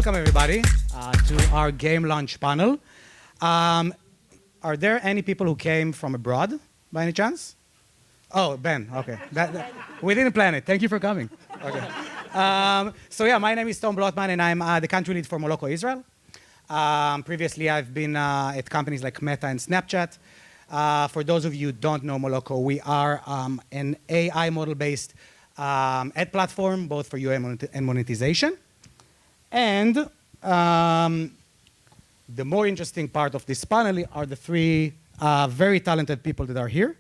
Welcome, everybody, to our game launch panel. Are there any people who came from abroad, by any chance? Oh, Ben, okay. We didn't plan it. Thank you for coming. Okay. My name is Tom Blotman, and I'm the country lead for Moloco Israel. Previously, I've been at companies like Meta and Snapchat. For those of you who don't know Moloco, we are an AI model-based ad platform, both for UA and monetization. And the more interesting part of this panel are the three very talented people that are here.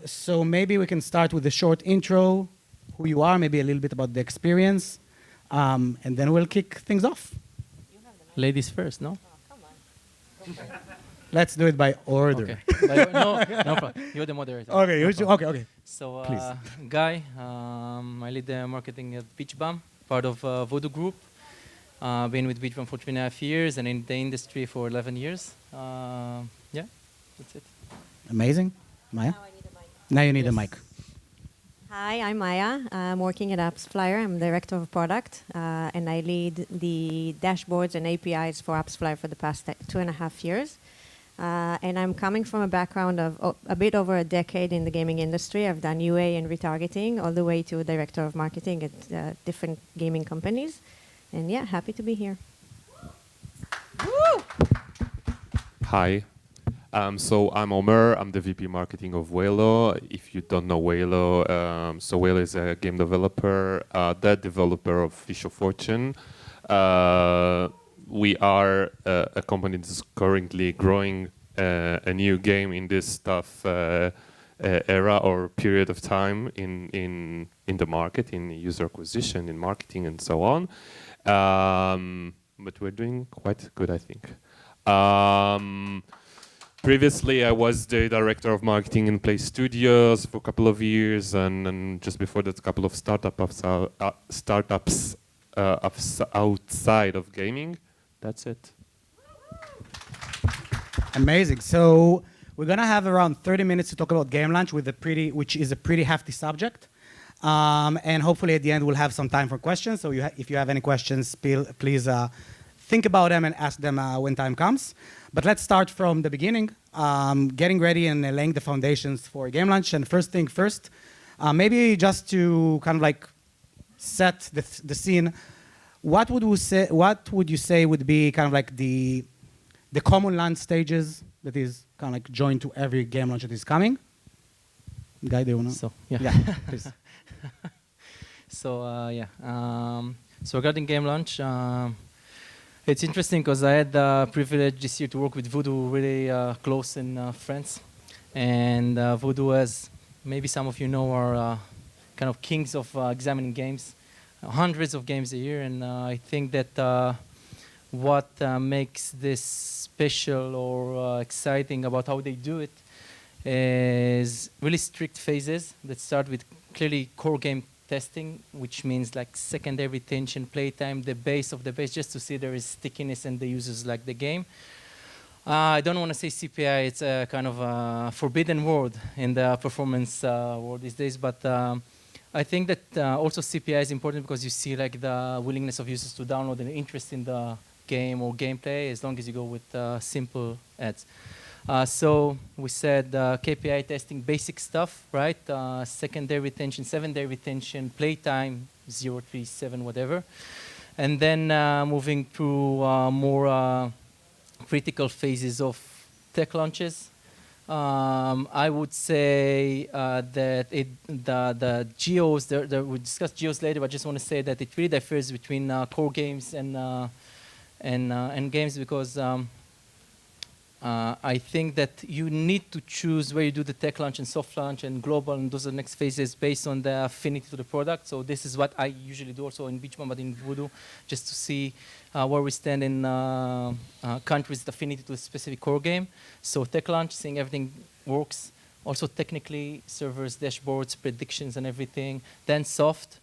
So maybe we can start with a short intro, who you are, maybe a little bit about the experience, and then we'll kick things off. Ladies first, no? Oh, come on. Let's do it by order. Okay. No problem. You're the moderator. Okay, okay. So, Please. Guy, I lead the marketing at Beachbum, part of Voodoo Group. Been with Beachbum for 3.5 years and in the industry for 11 years. Yeah, that's it. Amazing. Maya? Now I need a mic. Now you need a mic. Hi, I'm Maya. I'm working at AppsFlyer. I'm director of product, and I lead the dashboards and APIs for AppsFlyer for the past 2.5 years. And I'm coming from a background of a bit over a decade in the gaming industry. I've done UA and retargeting, all the way to director of marketing at different gaming companies. And yeah, happy to be here. Woo! Hi. So I'm Omer. I'm the VP Marketing of Whalo. If you don't know Whalo, so Whalo is a game developer, the developer of Fish of Fortune. We are a company that's currently growing a new game in this tough era or period of time in the market, in user acquisition, in marketing, and so on. But we're doing quite good, I think. Previously, I was the director of marketing in Play Studios for a couple of years, and just before that, a couple of startups outside of gaming. That's it. Amazing. So we're gonna have around 30 minutes to talk about game launch which is a pretty hefty subject. And hopefully at the end we'll have some time for questions. So if you have any questions, please think about them and ask them when time comes. But let's start from the beginning, getting ready and laying the foundations for game launch. And first thing first, maybe just to kind of like set the scene, what would you say would be kind of like the common launch stages that is kind of like joined to every game launch that is coming? Guy, do you want to? So, yeah. Yeah, please. So regarding game launch, it's interesting because I had the privilege this year to work with Voodoo really close in France. And Voodoo, as maybe some of you know, are kind of kings of examining games, hundreds of games a year. And I think that what makes this special or exciting about how they do it is really strict phases that start with clearly core game testing, which means like secondary retention, playtime, the base of the base, just to see there is stickiness and the users like the game. I don't want to say CPI, it's a kind of a forbidden word in the performance world these days, but I think that also CPI is important because you see like the willingness of users to download and interest in the game or gameplay as long as you go with simple ads. So we said KPI testing, basic stuff, right? Secondary retention, 7-day retention, playtime, 0, 3, 7, whatever. And then moving through more critical phases of tech launches. I would say that the geos, we'll discuss geos later, but I just want to say that it really differs between core games and games because I think that you need to choose where you do the tech launch and soft launch and global, and those are the next phases based on the affinity to the product. So this is what I usually do also in Beachbum, but in Voodoo, just to see where we stand in countries with affinity to a specific core game. So tech launch, seeing everything works. Also technically, servers, dashboards, predictions, and everything. Then soft.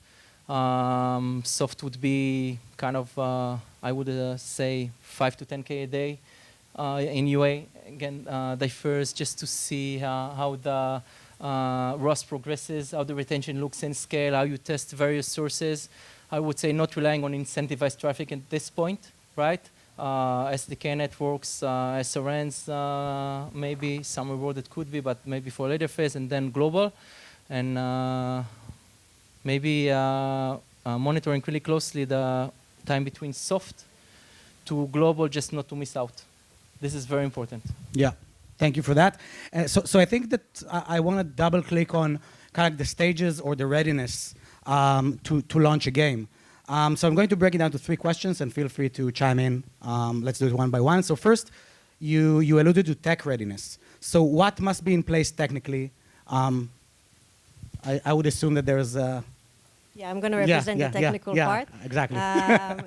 Soft would be kind of, I would say, 5 to 10K a day. In UA, again, differs just to see how the ROS progresses, how the retention looks in scale, how you test various sources. I would say not relying on incentivized traffic at this point, right? SDK networks, SRNs, maybe some rewarded could be, but maybe for a later phase, and then global. And maybe monitoring really closely the time between soft to global, just not to miss out. This is very important. Yeah, thank you for that. So I think that I want to double click on kind of the stages or the readiness to launch a game. So I'm going to break it down to 3 questions, and feel free to chime in. Let's do it one by one. So first, you alluded to tech readiness. So what must be in place technically? I would assume that there's a... Yeah, I'm going to represent the technical part. Exactly.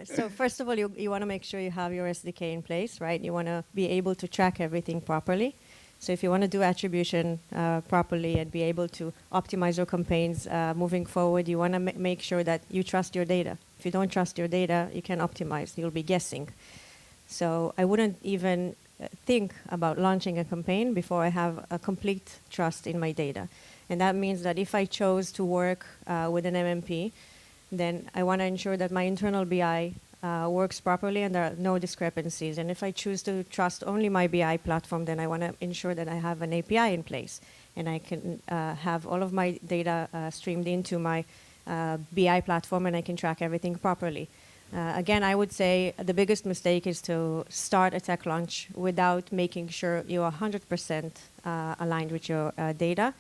So first of all, you want to make sure you have your SDK in place, right? You want to be able to track everything properly. So if you want to do attribution properly and be able to optimize your campaigns moving forward, you want to make sure that you trust your data. If you don't trust your data, you can optimize. You'll be guessing. So I wouldn't even think about launching a campaign before I have a complete trust in my data. And that means that if I chose to work with an MMP, then I want to ensure that my internal BI works properly and there are no discrepancies. And if I choose to trust only my BI platform, then I want to ensure that I have an API in place and I can have all of my data streamed into my BI platform and I can track everything properly. Again, I would say the biggest mistake is to start a tech launch without making sure you are 100% aligned with your data.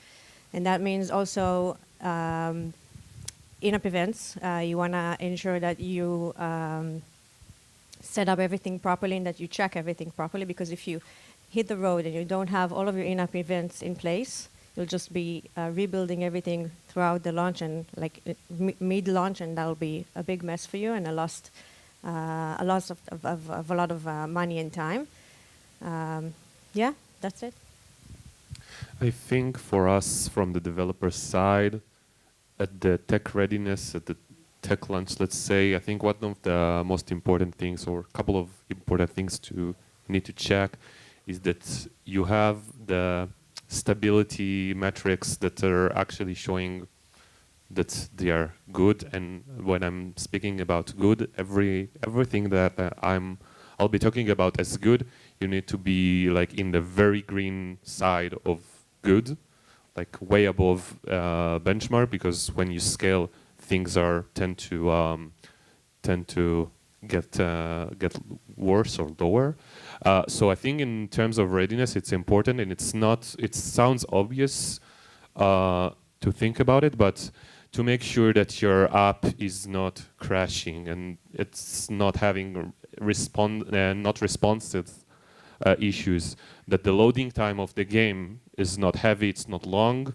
And that means also in-app events, you want to ensure that you set up everything properly and that you track everything properly, because if you hit the road and you don't have all of your in-app events in place, you'll just be rebuilding everything throughout the launch and like mid-launch, and that'll be a big mess for you and a loss of a lot of money and time. Yeah, that's it. I think for us, from the developer side, at the tech readiness, at the tech launch, let's say, I think one of the most important things, or a couple of important things to need to check, is that you have the stability metrics that are actually showing that they are good. And when I'm speaking about good, everything that I'll be talking about as good, you need to be like in the very green side of good, like way above benchmark, because when you scale, things tend to get worse or lower. So I think in terms of readiness, it's important, and it sounds obvious to think about it, but to make sure that your app is not crashing and it's not having not responsive issues, that the loading time of the game is not heavy, it's not long.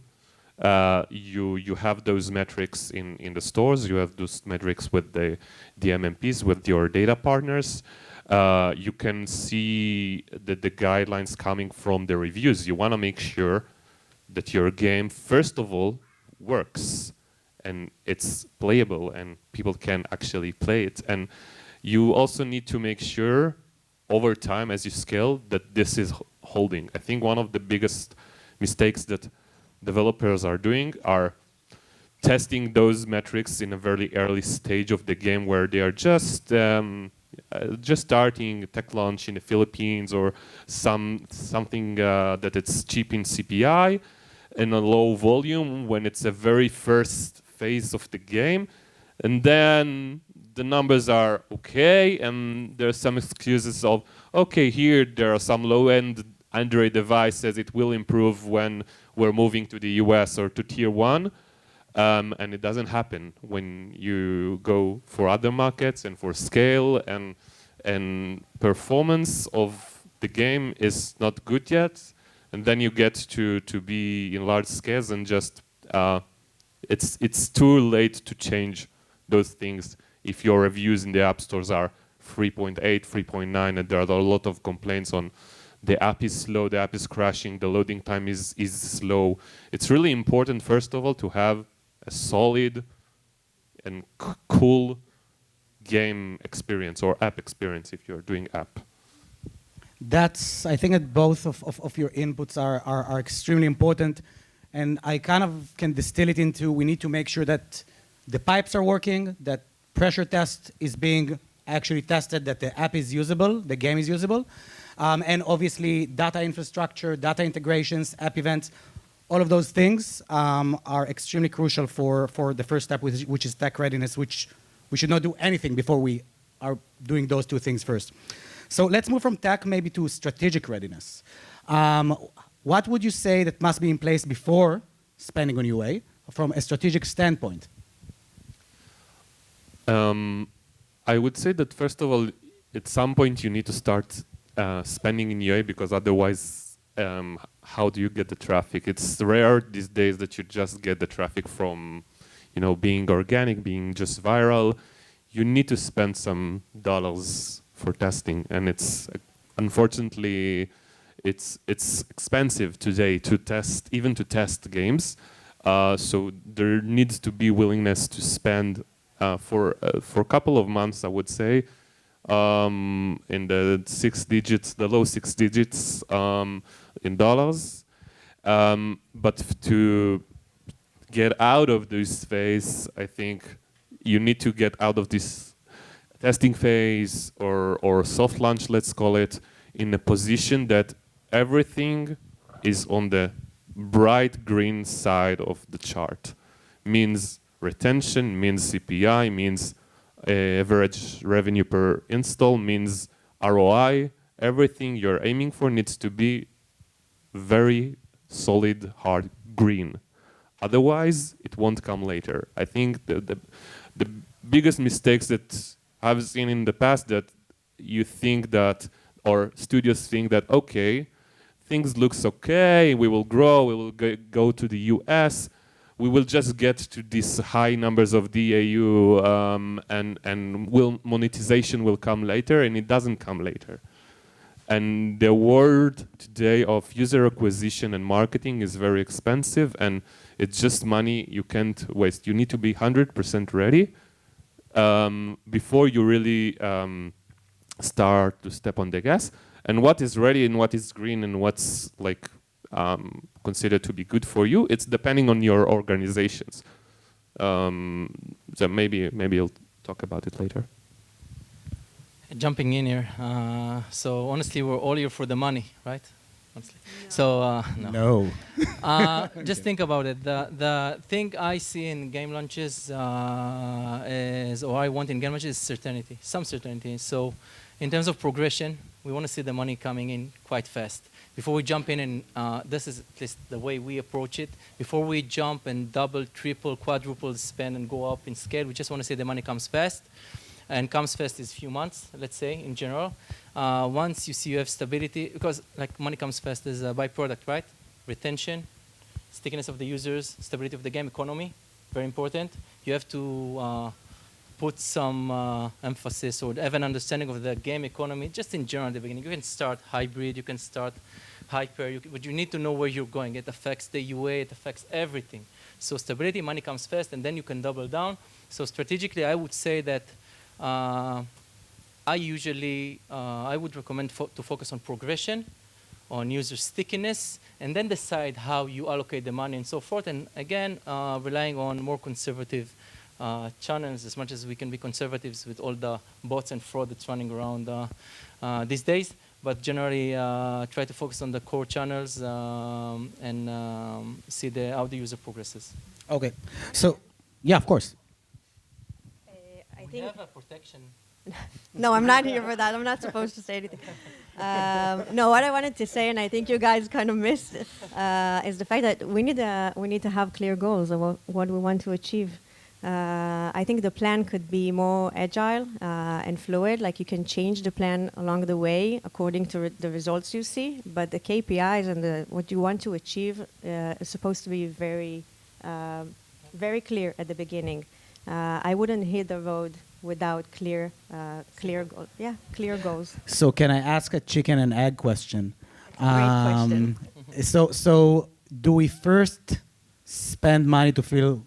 You have those metrics in the stores, you have those metrics with the MMPs, with your data partners. You can see the guidelines coming from the reviews. You want to make sure that your game, first of all, works and it's playable and people can actually play it. And you also need to make sure over time as you scale that this is holding. I think one of the biggest mistakes that developers are doing are testing those metrics in a very early stage of the game where they are just starting tech launch in the Philippines or something that it's cheap in CPI in a low volume when it's a very first phase of the game, and then the numbers are okay, and there are some excuses of, okay, here there are some low-end Android devices, it will improve when we're moving to the US or to tier 1. And it doesn't happen when you go for other markets and for scale, and performance of the game is not good yet. And then you get to be in large scales and just, it's too late to change those things if your reviews in the app stores are 3.8, 3.9, and there are a lot of complaints on the app is slow, the app is crashing, the loading time is slow. It's really important, first of all, to have a solid and cool game experience or app experience if you're doing app. I think that both of your inputs are extremely important. and I kind of can distill it into we need to make sure that the pipes are working, that pressure test is being actually tested, that the app is usable, the game is usable, and obviously data infrastructure, data integrations, app events, all of those things are extremely crucial for the first step, which is tech readiness, which we should not do anything before we are doing those two things first. So let's move from tech maybe to strategic readiness. What would you say that must be in place before spending on UA from a strategic standpoint? I would say that first of all, at some point you need to start spending in UA, because otherwise, how do you get the traffic? It's rare these days that you just get the traffic from, being organic, being just viral. You need to spend some dollars for testing, and it's unfortunately it's expensive today to test, even to test games. So there needs to be willingness to spend for a couple of months, I would say, in the low six digits in dollars. But to get out of this phase, I think you need to get out of this testing phase or soft launch, let's call it, in a position that everything is on the bright green side of the chart. Means retention, means CPI, means average revenue per install, means ROI. Everything you're aiming for needs to be very solid, hard green. Otherwise, it won't come later. I think the biggest mistakes that I've seen in the past, that you think that, or studios think that, okay, things looks okay, we will grow, we will go to the US, we will just get to these high numbers of DAU, and monetization will come later, and it doesn't come later. And the world today of user acquisition and marketing is very expensive, and it's just money you can't waste. You need to be 100% ready before you really start to step on the gas. And what is ready and what is green and what's like considered to be good for you, it's depending on your organizations. So maybe I'll talk about it later. Jumping in here. So honestly, we're all here for the money, right? Honestly. No. So no. Just think about it. The thing I see in game launches is, or I want in game launches, is certainty, some certainty. So in terms of progression, we want to see the money coming in quite fast. Before we jump in, and this is at least the way we approach it, before we jump and double, triple, quadruple spend and go up in scale, we just want to see the money comes fast. And comes fast is few months, let's say, in general. Once you see you have stability, because like money comes fast is a byproduct, right? Retention, stickiness of the users, stability of the game economy, very important. You have to put some emphasis or have an understanding of the game economy, just in general at the beginning. You can start hybrid, you can start hyper, but you need to know where you're going. It affects the UA, it affects everything. So stability, money comes fast, and then you can double down. So strategically, I would say that I would recommend to focus on progression, on user stickiness, and then decide how you allocate the money and so forth. And again, relying on more conservative channels, as much as we can be conservatives with all the bots and fraud that's running around these days. But generally, try to focus on the core channels and see how the user progresses. Okay. So, yeah, of course. We have a protection. No, I'm not here for that. I'm not supposed to say anything. No, what I wanted to say, and I think you guys kind of missed, is the fact that we need to have clear goals of what we want to achieve. I think the plan could be more agile and fluid. Like you can change the plan along the way according to the results you see. But the KPIs and what you want to achieve is supposed to be very, very clear at the beginning. I wouldn't hit the road without clear goals. Yeah, clear goals. So can I ask a chicken and egg question? Great question. So do we first spend money to feel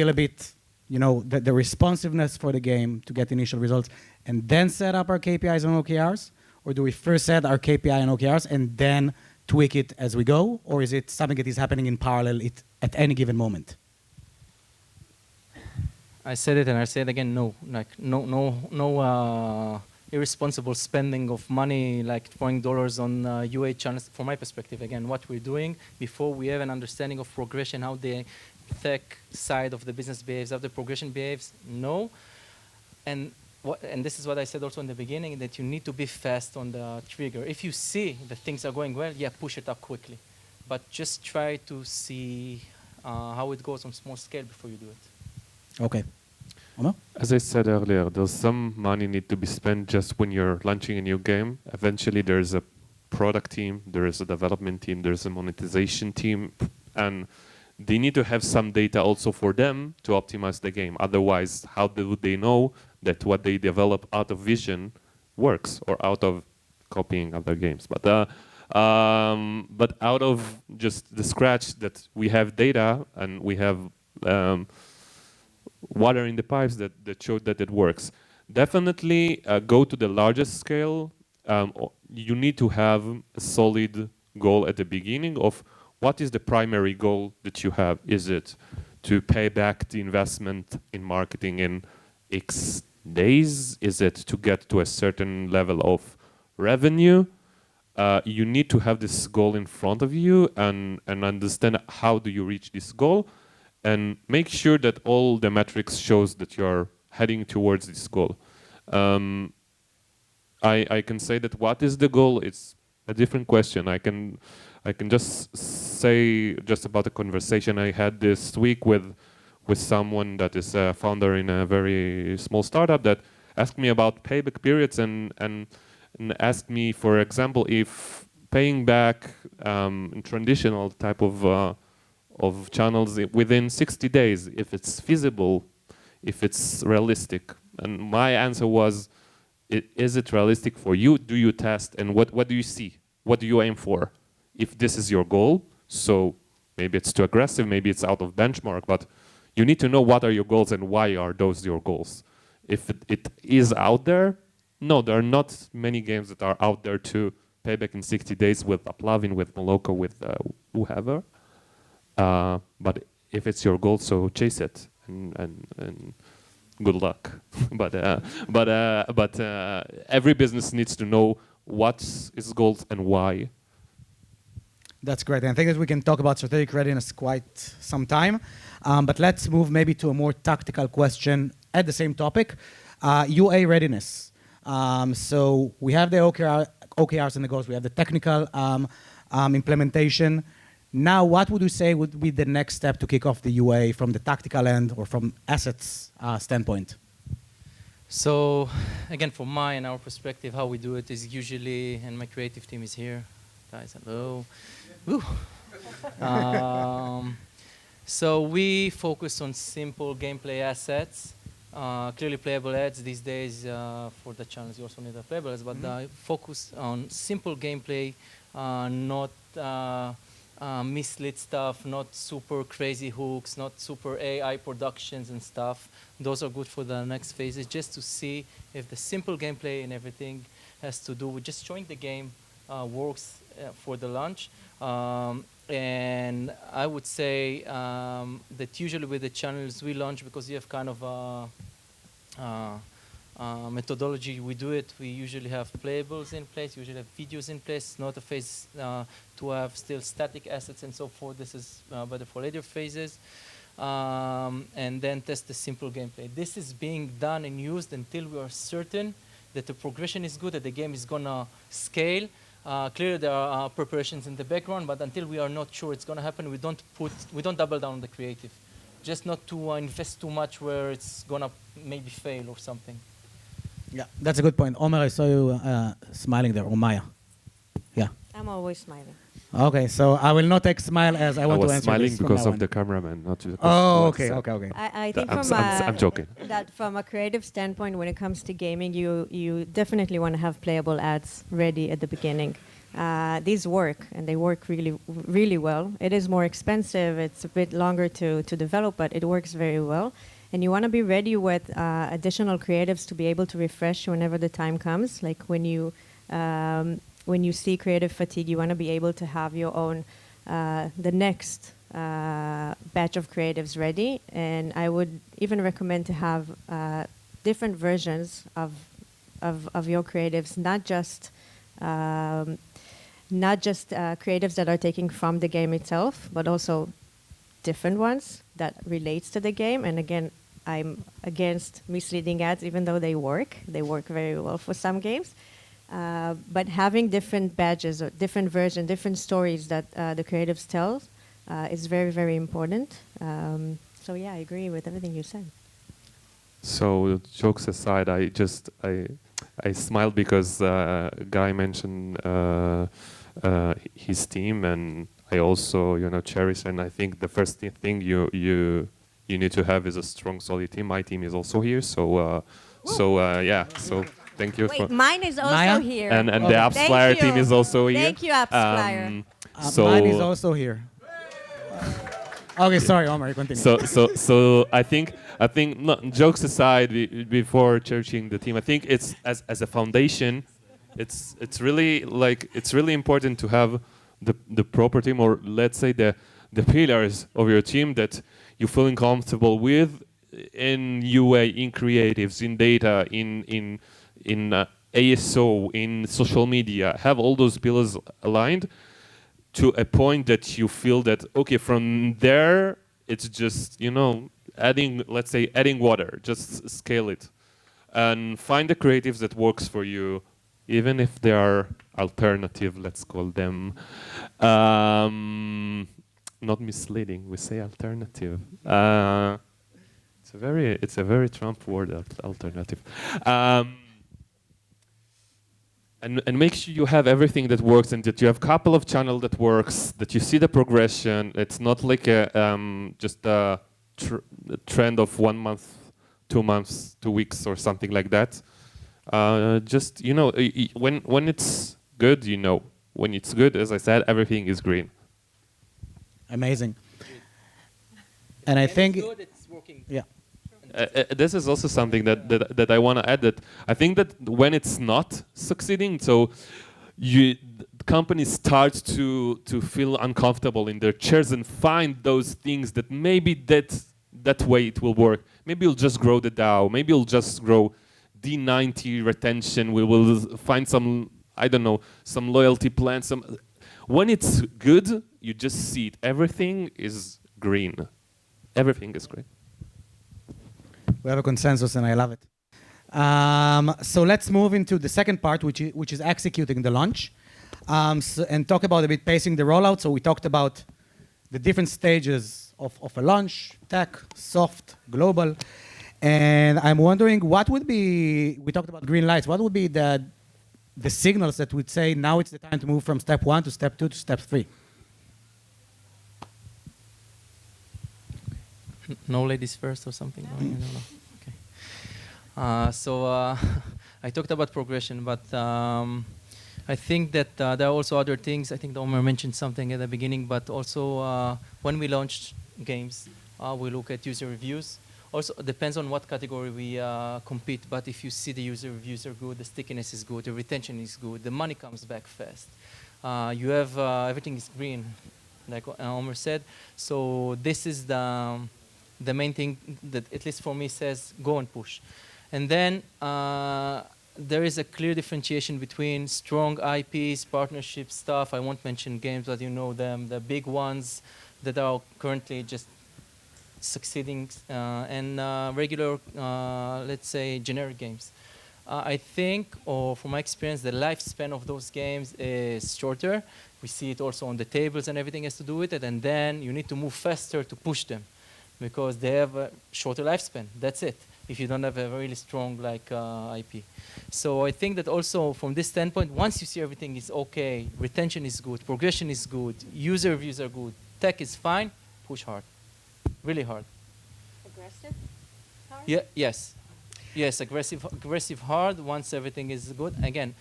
a bit, the responsiveness for the game to get initial results, and then set up our KPIs and OKRs, or do we first set our KPI and OKRs and then tweak it as we go, or is it something that is happening in parallel at any given moment? I said it and I say it again. No, like no irresponsible spending of money, like throwing dollars on UA channels. From my perspective, again, what we're doing before we have an understanding of progression, how the tech side of the business behaves, how the progression behaves. No, and this is what I said also in the beginning, that you need to be fast on the trigger. If you see that things are going well, yeah, push it up quickly, but just try to see how it goes on small scale before you do it. Okay. Omer? As I said earlier, there's some money need to be spent just when you're launching a new game. Eventually, there's a product team, there is a development team, there's a monetization team, and they need to have some data also for them to optimize the game. Otherwise, how do they know that what they develop out of vision works or out of copying other games? But out of just the scratch that we have data and we have water in the pipes that showed that it works. Definitely go to the largest scale. You need to have a solid goal at the beginning of what is the primary goal that you have. Is it to pay back the investment in marketing in X days? Is it to get to a certain level of revenue? You need to have this goal in front of you and understand how do you reach this goal. And make sure that all the metrics shows that you're heading towards this goal. I can say that what is the goal? It's a different question. I can just say just about a conversation I had this week with someone that is a founder in a very small startup that asked me about payback periods and asked me, for example, if paying back in traditional type of channels within 60 days, if it's feasible, if it's realistic. And my answer was, is it realistic for you? Do you test? And what do you see? What do you aim for? If this is your goal, so maybe it's too aggressive, maybe it's out of benchmark, but you need to know what are your goals and why are those your goals. If it is out there, no, there are not many games that are out there to pay back in 60 days with Uplavin, with Moloco, with whoever. But if it's your goal, so chase it and good luck. but every business needs to know what its goals and why. That's great. And I think that we can talk about strategic readiness quite some time. But let's move maybe to a more tactical question at the same topic, UA readiness. So we have the OKRs and the goals. We have the technical implementation. Now, what would you say would be the next step to kick off the UA from the tactical end or from assets standpoint? So, again, from my and our perspective, how we do it is usually, and my creative team is here. Guys, hello. So we focus on simple gameplay assets, clearly playable ads these days for the channels. You also need playable ads, but focus on simple gameplay, not mislead stuff, not super crazy hooks, not super AI productions and stuff. Those are good for the next phases, just to see if the simple gameplay and everything has to do with just showing the game works for the launch. And I would say that usually with the channels we launch, because you have kind of methodology we do it, we usually have playables in place, usually have videos in place, not a phase to have still static assets and so forth. This is better for later phases. And then test the simple gameplay. This is being done and used until we are certain that the progression is good, that the game is gonna scale. Clearly there are preparations in the background, but until we are not sure it's gonna happen, we don't double down on the creative. Just not to invest too much where it's gonna maybe fail or something. Yeah, that's a good point. Omer, I saw you smiling there, or Maya. Yeah. I'm always smiling. Okay, so I will not take smile as I want to answer smiling this because of the cameraman, not because okay. I think I'm joking. That from a creative standpoint, when it comes to gaming, you definitely want to have playable ads ready at the beginning. These work, and they work really, really well. It is more expensive. It's a bit longer to develop, but it works very well. And you want to be ready with additional creatives to be able to refresh whenever the time comes. Like when you when you see creative fatigue, you want to be able to have your own, the next batch of creatives ready. And I would even recommend to have different versions of your creatives, not just creatives that are taking from the game itself, but also different ones that relates to the game. And again, I'm against misleading ads, even though they work. They work very well for some games. But having different badges or different versions, different stories that the creatives tell is very, very important. So yeah, I agree with everything you said. So jokes aside, I smiled because Guy mentioned his team, and I also cherish. And I think the first thing you need to have is a strong, solid team. My team is also here, so yeah. So thank you. Wait, mine is also Maya? here. And the AppsFlyer team is also here. Thank you, AppsFlyer. So mine is also here. Okay, sorry, Omar, continue. So I think no, jokes aside, before cherishing the team, I think it's as a foundation, it's really important to have the proper team, or let's say the pillars of your team that you feeling comfortable with in UA, in creatives, in data, in ASO, in social media. Have all those pillars aligned to a point that you feel that, okay, from there, it's just, adding water, just scale it. And find the creatives that works for you, even if they are alternative, let's call them. Not misleading, we say alternative. It's a very Trump word, alternative. And make sure you have everything that works, and that you have a couple of channels that works, that you see the progression. It's not like just a trend of 1 month, 2 months, 2 weeks, or something like that. Just, when it's good, when it's good, as I said, everything is green. Amazing. And I think it's good, it's working. Yeah. This is also something that I want to add, that I think that when it's not succeeding, so companies start to feel uncomfortable in their chairs and find those things that maybe that way it will work. Maybe you'll just grow the DAO. Maybe you'll just grow D90 retention. We will find some, I don't know, some loyalty plan. When it's good, you just see it. Everything is green. Everything is green. We have a consensus, and I love it. So let's move into the second part, which is executing the launch, and talk about a bit pacing the rollout. So we talked about the different stages of a launch: tech, soft, global. And I'm wondering, what would be, we talked about green lights, what would be the signals that would say now it's the time to move from step 1 to step 2 to step 3? No ladies first or something? No, I don't know. Okay. So I talked about progression, but I think that there are also other things. I think Omer mentioned something at the beginning, but also when we launched games, we look at user reviews. Also, it depends on what category we compete, but if you see the user reviews are good, the stickiness is good, the retention is good, the money comes back fast. You have everything is green, like Omer said. So this is the main thing that, at least for me, says go and push. And then there is a clear differentiation between strong IPs, partnership stuff. I won't mention games, but you know them, the big ones that are currently just succeeding, and regular, let's say, generic games. I think, or from my experience, the lifespan of those games is shorter. We see it also on the tables, and everything has to do with it. And then you need to move faster to push them, because they have a shorter lifespan. That's it, if you don't have a really strong IP. So I think that also from this standpoint, once you see everything is okay, retention is good, progression is good, user reviews are good, tech is fine, push hard, really hard. Aggressive? Hard? Yeah, yes, aggressive hard once everything is good. Again,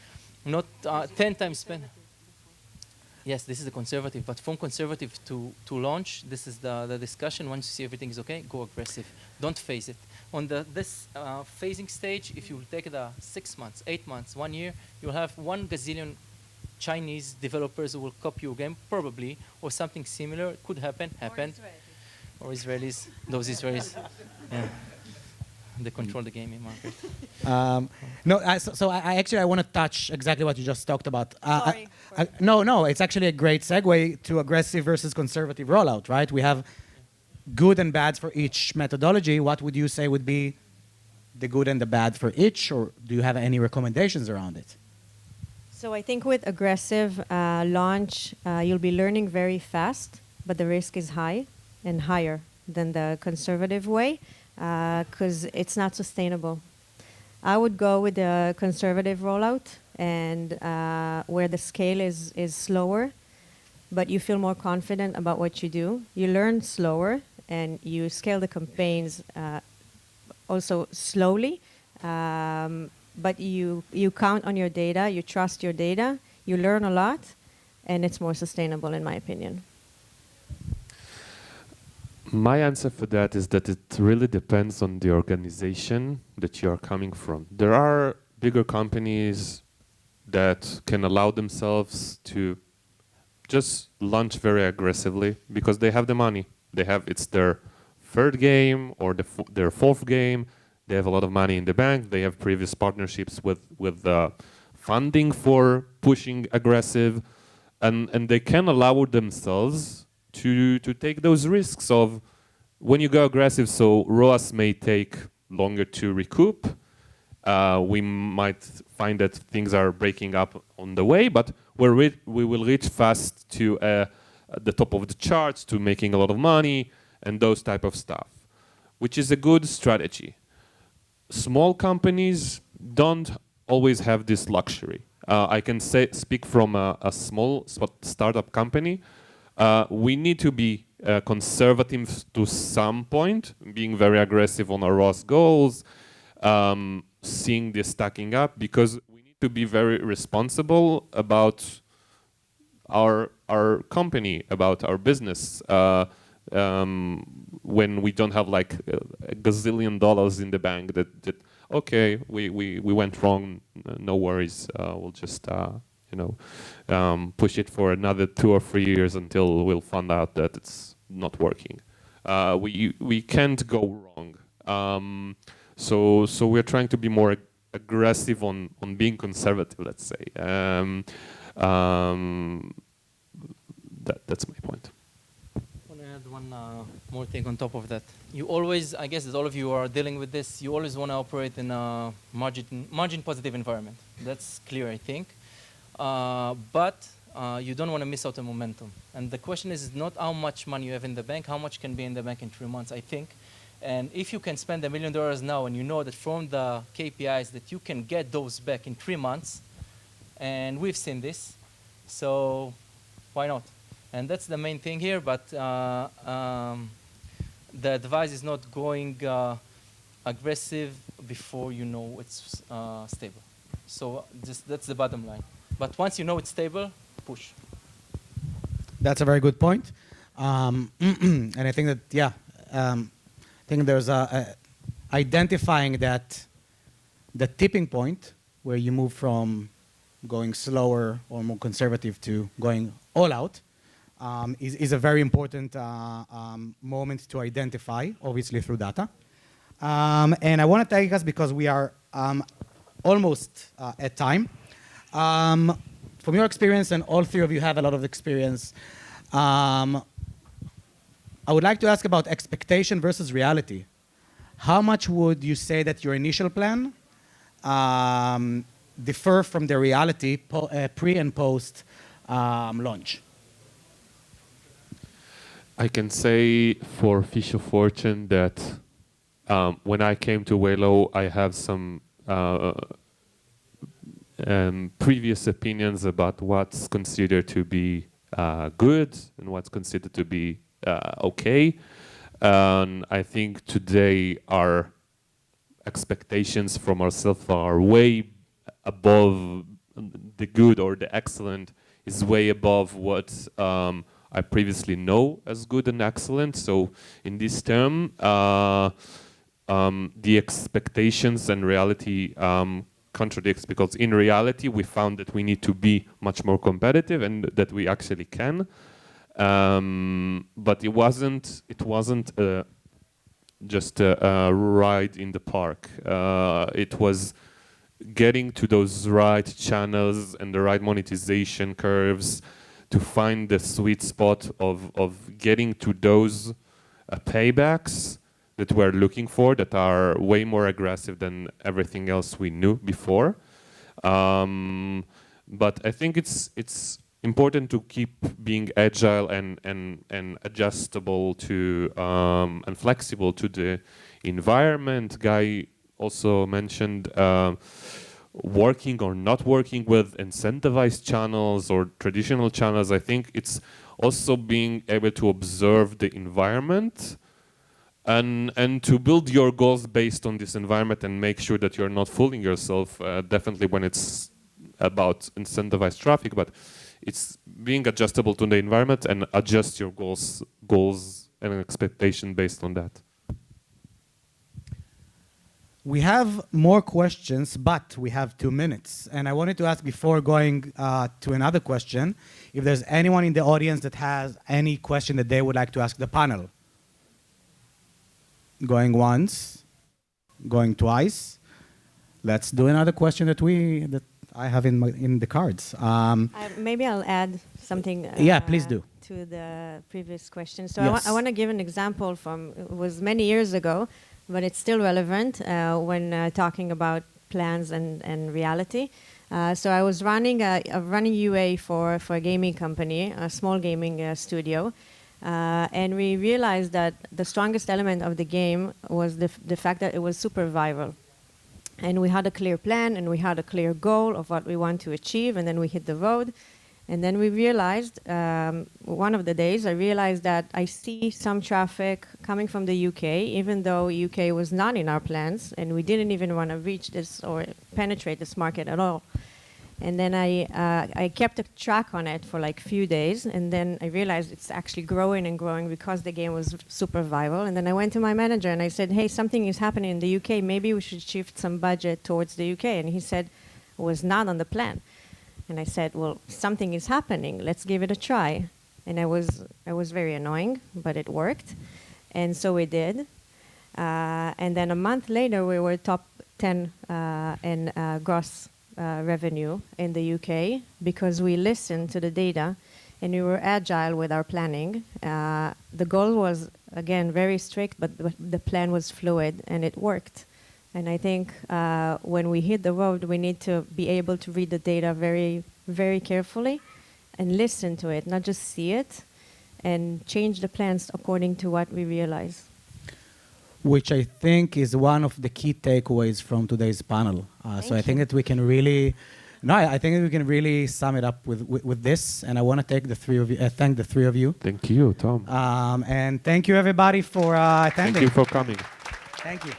not 10 times spend. Yes, this is the conservative, but from conservative to launch, this is the discussion. Once you see everything is okay, go aggressive. Don't phase it. On this phasing stage, if you take the 6 months, 8 months, 1 year, you'll have 1 gazillion Chinese developers who will copy your game, probably, or something similar. It could happen, happened. Or Israelis, those Israelis. Yeah. They control the gaming market. No, I actually I want to touch exactly what you just talked about. Sorry. No, it's actually a great segue to aggressive versus conservative rollout, right? We have good and bad for each methodology. What would you say would be the good and the bad for each, or do you have any recommendations around it? So I think with aggressive launch, you'll be learning very fast, but the risk is high and higher than the conservative way because it's not sustainable. I would go with the conservative rollout and where the scale is slower, but you feel more confident about what you do. You learn slower and you scale the campaigns also slowly. But you count on your data, you trust your data, you learn a lot, and it's more sustainable in my opinion. My answer for that is that it really depends on the organization that you are coming from. There are bigger companies that can allow themselves to just launch very aggressively because they have the money. It's their third game or their fourth game. They have a lot of money in the bank. They have previous partnerships with funding for pushing aggressive, and they can allow themselves to take those risks of when you go aggressive. So ROAS may take longer to recoup. We might find that things are breaking up on the way, but we will reach fast to the top of the charts, to making a lot of money and those type of stuff, which is a good strategy. Small companies don't always have this luxury. I can speak from a small startup company. We need to be conservative to some point, being very aggressive on our ROAS goals, seeing this stacking up, because we need to be very responsible about our company, about our business. When we don't have like a gazillion dollars in the bank that okay, we went wrong, no worries, we'll just push it for another 2 or 3 years until we'll find out that it's not working. We can't go wrong. So we're trying to be more aggressive on being conservative, let's say. That's my point. I want to add one more thing on top of that. You always, I guess, as all of you are dealing with this, you always want to operate in a margin positive environment. That's clear, I think. But you don't want to miss out on momentum. And the question is not how much money you have in the bank, how much can be in the bank in 3 months, I think. And if you can spend $1 million now and you know that from the KPIs that you can get those back in 3 months, and we've seen this, so why not? And that's the main thing here, but the advice is not going aggressive before you know it's stable. So that's the bottom line. But once you know it's stable, push. That's a very good point. And I think that, yeah, I think there's identifying that the tipping point where you move from going slower or more conservative to going all out is a very important moment to identify, obviously through data. And I want to take us, because we are almost at time. From your experience, and all 3 of you have a lot of experience, I would like to ask about expectation versus reality. How much would you say that your initial plan differ from the reality pre and post launch? I can say for Fish of Fortune that when I came to Whalo, I have some previous opinions about what's considered to be good and what's considered to be okay. And I think today our expectations from ourselves are way above the good, or the excellent is way above what I previously know as good and excellent. So in this term, the expectations and reality contradicts, because in reality we found that we need to be much more competitive and that we actually can. But it wasn't just a ride in the park. It was getting to those right channels and the right monetization curves to find the sweet spot of getting to those paybacks that we're looking for, that are way more aggressive than everything else we knew before. But I think it's important to keep being agile and adjustable to and flexible to the environment. Guy also mentioned working or not working with incentivized channels or traditional channels. I think it's also being able to observe the environment and to build your goals based on this environment and make sure that you're not fooling yourself, definitely when it's about incentivized traffic, but it's being adjustable to the environment and adjust your goals and expectation based on that. We have more questions, but we have 2 minutes. And I wanted to ask, before going to another question, if there's anyone in the audience that has any question that they would like to ask the panel. Going once, going twice. Let's do another question that I have in the cards. Maybe I'll add something. Yeah, please do. To the previous question. So Yes. I want to give an example from, it was many years ago, but it's still relevant when talking about plans and reality. So I was running UA for a gaming company, a small gaming studio. And we realized that the strongest element of the game was the fact that it was super viral. And we had a clear plan and we had a clear goal of what we want to achieve, and then we hit the road. And then we realized, one of the days, I realized that I see some traffic coming from the UK, even though UK was not in our plans, and we didn't even want to reach this or penetrate this market at all. And then I kept a track on it for like a few days, and then I realized it's actually growing and growing because the game was super viral. And then I went to my manager and I said, hey, something is happening in the UK. Maybe we should shift some budget towards the UK. And he said, it was not on the plan. And I said, well, something is happening. Let's give it a try. And I was very annoying, but it worked. And so we did. And then a month later, we were top 10 in gross revenue in the UK because we listened to the data and we were agile with our planning. The goal was, again, very strict, but the plan was fluid and it worked. And I think when we hit the road, we need to be able to read the data very, very carefully and listen to it, not just see it, and change the plans according to what we realize. Which I think is one of the key takeaways from today's panel. So I think that we can really, I think that we can really sum it up with this. And I want to thank the three of you. Thank you, Tom. And thank you everybody for attending. Thank you for coming. Thank you.